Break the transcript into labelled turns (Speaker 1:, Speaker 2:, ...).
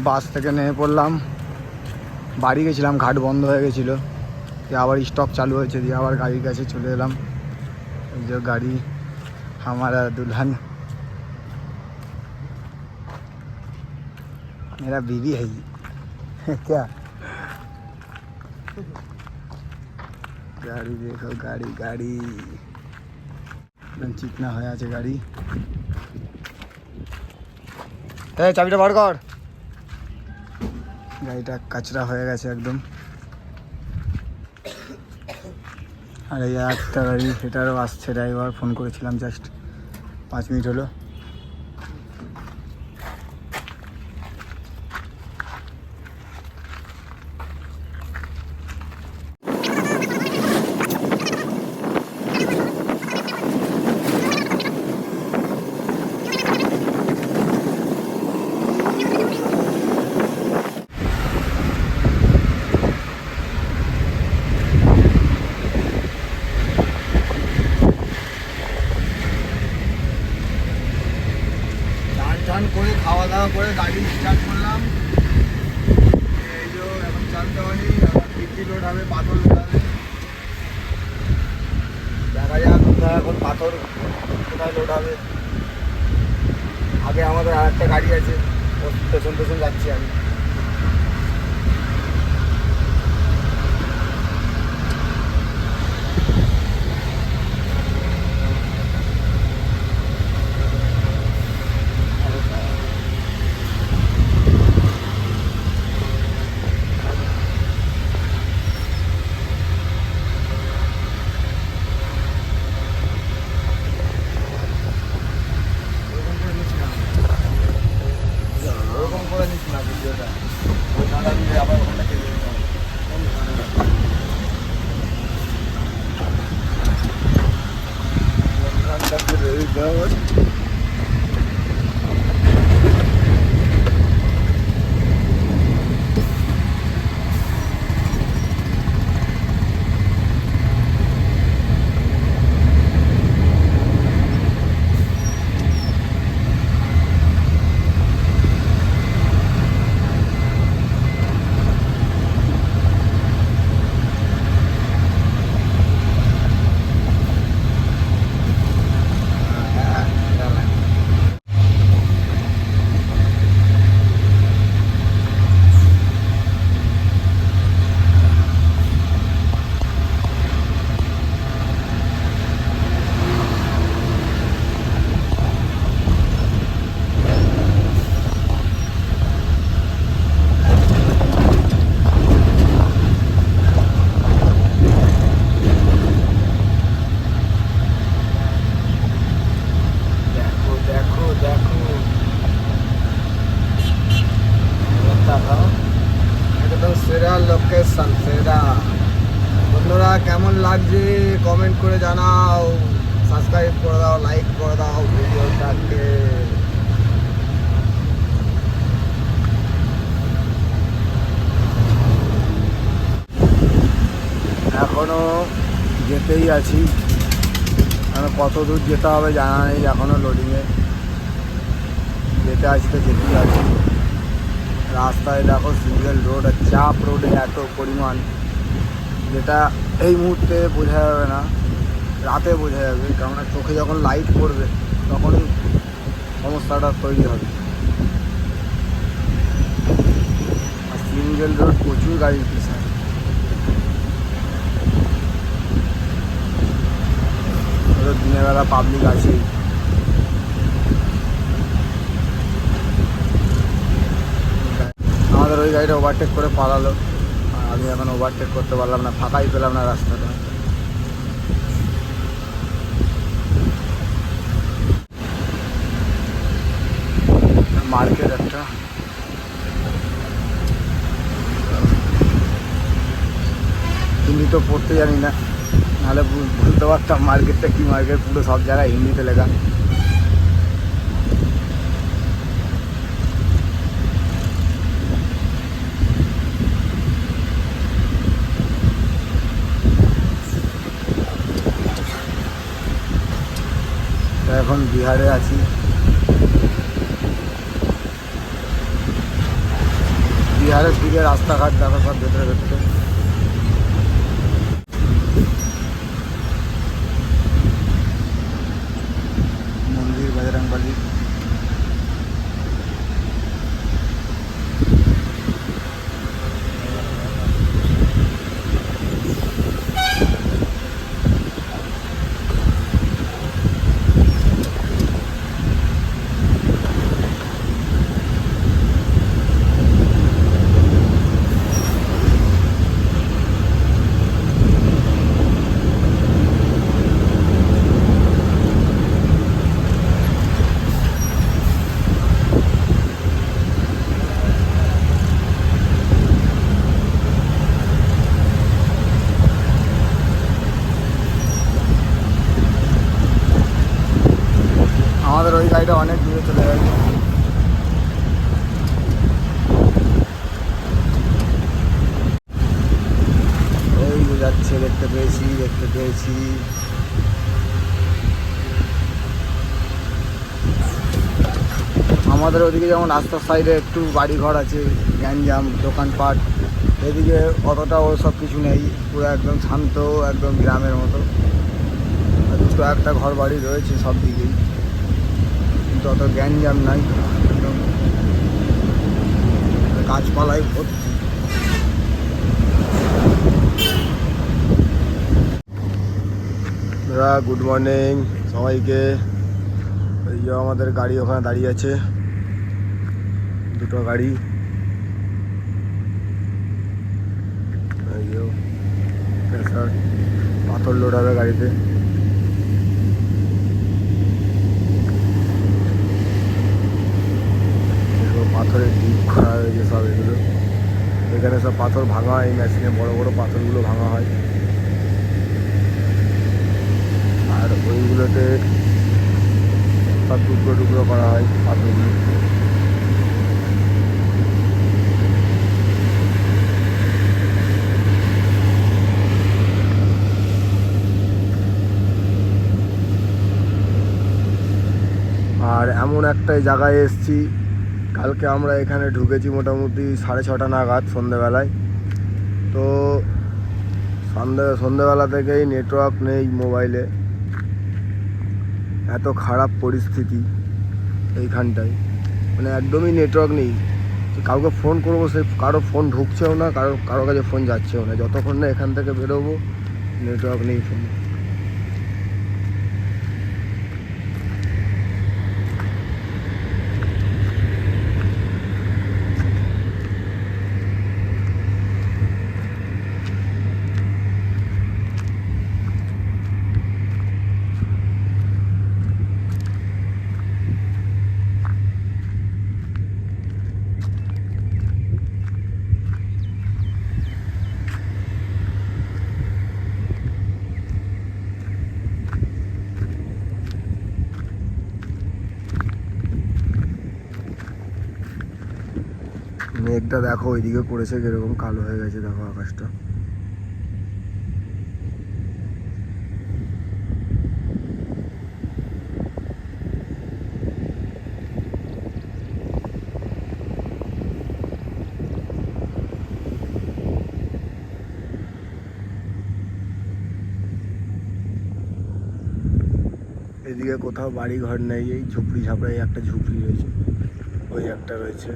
Speaker 1: বাস থেকে নেমে পড়লাম, বাড়ি গেছিলাম, ঘাট বন্ধ হয়ে গেছিলো, আবার স্টপ চালু হয়েছে, দিয়ে আবার গাড়ির কাছে চলে এলাম। এই যে গাড়ি हमारा दुल्हन, मेरा बीवी है ये क्या। गाड़ी देखो, गाड़ी गाड़ी एकदम चिकना হয়ে আছে গাড়ি। এই চাবিটা বার কর, গাড়িটা কাচরা হয়ে গেছে একদম। আর এই একটা গাড়ি, সেটারও আসছে ড্রাইভার, ফোন করেছিলাম জাস্ট 5 মিনিট হলো। চান করে খাওয়া দাওয়া করে গাড়ি স্টার্ট করলাম। এই যে এখন চালতে পারি, আবার গিটি লোড হবে, পাথর লোড হবে, দেখা যাক কোথায় এখন পাথর কোথায় লোড হবে। আগে আমাদের আর একটা গাড়ি আছে, ওর পেছন পেছন যাচ্ছি আমি। লোকেশন সেরা। বন্ধুরা কেমন লাগছে কমেন্ট করে জানাও, সাবস্ক্রাইব করে দাও, লাইক করে দাও ভিডিওটাকে। এখনো যেতেই আছি, কত দূর যেতে হবে জানা নেই, এখনো লোডিংয়ে যেতে আছি, তো যেতেই আছি। রাস্তায় দেখো সিঙ্গেল রোড, আর চাপ রোডে এত পরিমাণ, যেটা এই মুহূর্তে বোঝা যাবে না, রাতে বোঝা যাবে, কেননা চোখে যখন লাইট পড়বে তখনই সমস্যাটা তৈরি হবে। আর সিঙ্গেল রোড, প্রচুর গাড়ির পিছনে। দিনের বেলা পাবলিক আছেই। আমাদের ওই গাড়িটা ওভারটেক করে পালালো, আর আমি এখন ওভারটেক করতে পারলাম না, ফাঁকাই পেলাম না রাস্তাটা। মার্কেট একটা, হিন্দি তো পড়তে জানি না, নাহলে বুঝতে পারতাম মার্কেটটা কি মার্কেট, পুরো সব জায়গায় হিন্দিতে লেখা। এখন বিহারে আছি। চারিদিকে রাস্তাঘাট দেখো সব ভেতরে ভেতরে। মন্দির বজরংবলী। আমাদের ওই গাড়িটা অনেক দূরে চলে গেছে। ওই যে যাচ্ছে, দেখতে পেয়েছি। আমাদের ওদিকে যেমন রাস্তার সাইডে একটু বাড়ি ঘর আছে, গ্যাঞ্জাম, দোকানপাট, এদিকে অতটা ওসব কিছু নেই, পুরো একদম শান্ত, একদম গ্রামের মতো। দুটো একটা ঘর বাড়ি রয়েছে সব দিকেই, কিন্তু অত গ্যাঞ্জাম নাই, একদম গাছপালায় ভর্তি। গুড মর্নিং সবাইকে। এই যে আমাদের গাড়ি ওখানে দাঁড়িয়ে আছে, দুটো গাড়ি। এই যে পাথর লোড হবে গাড়িতে। পাথরের ডিপ করা হয়েছে সব এগুলো। এখানে সব পাথর ভাঙা হয়, এই মেশিনে বড় বড় পাথরগুলো ভাঙা হয়, আর ওইগুলোতে সব টুকরো টুকরো করা হয় পাথরগুলো। আর এমন একটাই জায়গায় এসছি, কালকে আমরা এখানে ঢুকেছি মোটামুটি 6:30 নাগাদ সন্ধ্যেবেলায়। তো সন্ধ্যেবেলা থেকেই নেটওয়ার্ক নেই মোবাইলে, এত খারাপ পরিস্থিতি এইখানটায়, মানে একদমই নেটওয়ার্ক নেই। কাউকে ফোন করবো, সে কারো ফোন ঢুকছেও না, কারো কাছে ফোন যাচ্ছেও না। যতক্ষণ না এখান থেকে বেরোবো নেটওয়ার্ক নেই ফোনে। মেঘটা দেখো ওইদিকে করেছে কিরকম কালো হয়ে গেছে, দেখো আকাশটা। এদিকে কোথাও বাড়ি ঘর নেই, এই ঝুপড়ি ঝাপড়াই একটা ঝুপড়ি রয়েছে, ওই একটা রয়েছে।